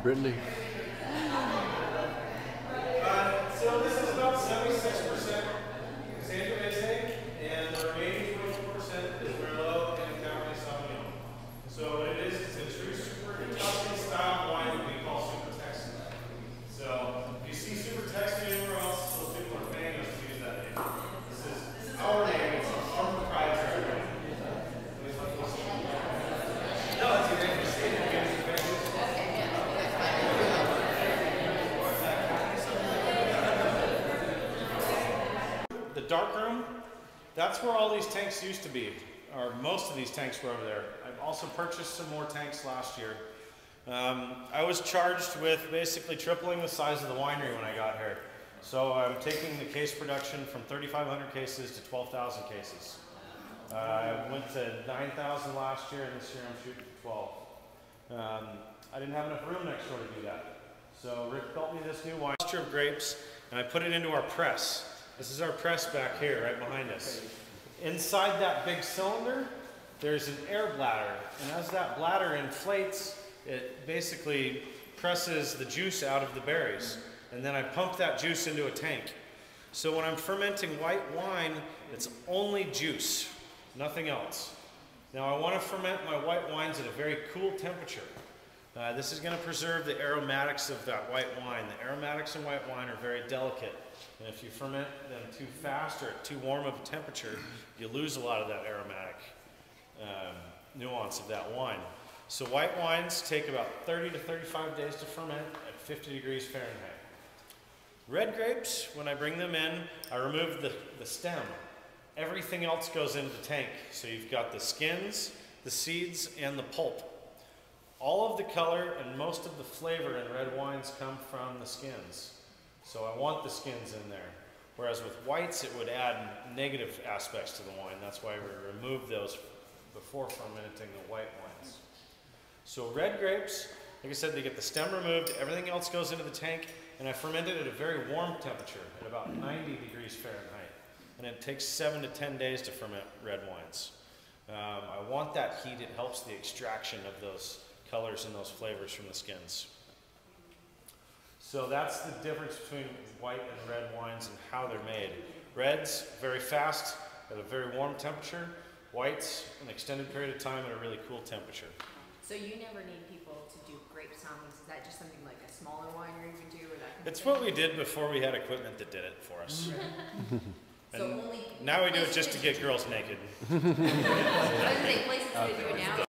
Brittany? So this is about 76% Sangiovese, and the remaining 24% is Merlot and Cabernet Sauvignon. So what it is, it's a true super Tuscan style wine that we call super Texan. So if you see super Texan anywhere else, those people are paying us to use that name. This is our name. It's our proprietary name. No, it's your name. The dark room, that's where all these tanks used to be, or most of these tanks were over there. I've also purchased some more tanks last year. I was charged with basically tripling the size of the winery when I got here. So I'm taking the case production from 3,500 cases to 12,000 cases. I went to 9,000 last year, and this year I'm shooting for 12. I didn't have enough room next door to do that. So Rick built me this new wine mixture of grapes, and I put it into our press. This is our press back here, right behind us. Inside that big cylinder, there's an air bladder, and as that bladder inflates, it basically presses the juice out of the berries, and then I pump that juice into a tank. So when I'm fermenting white wine, it's only juice, nothing else. Now I want to ferment my white wines at a very cool temperature. This is going to preserve the aromatics of that white wine. The aromatics in white wine are very delicate, and if you ferment them too fast or at too warm of a temperature, you lose a lot of that aromatic nuance of that wine. So white wines take about 30 to 35 days to ferment at 50 degrees Fahrenheit. Red grapes, when I bring them in, I remove the stem. Everything else goes into the tank. So you've got the skins, the seeds, and the pulp. All of the color and most of the flavor in red wines come from the skins. So I want the skins in there. Whereas with whites, it would add negative aspects to the wine. That's why we remove those before fermenting the white wines. So red grapes, like I said, they get the stem removed, everything else goes into the tank, and I ferment it at a very warm temperature, at about 90 degrees Fahrenheit. And it takes 7 to 10 days to ferment red wines. I want that heat. It helps the extraction of those colors and those flavors from the skins. So that's the difference between white and red wines and how they're made. Reds, very fast at a very warm temperature. Whites, an extended period of time at a really cool temperature. So you never need people to do grape soundings. Is that just something like a smaller winery would do? Or that It's what we did before we had equipment that did it for us. So only now we do it just to get girls naked. I was going to say places that do it now.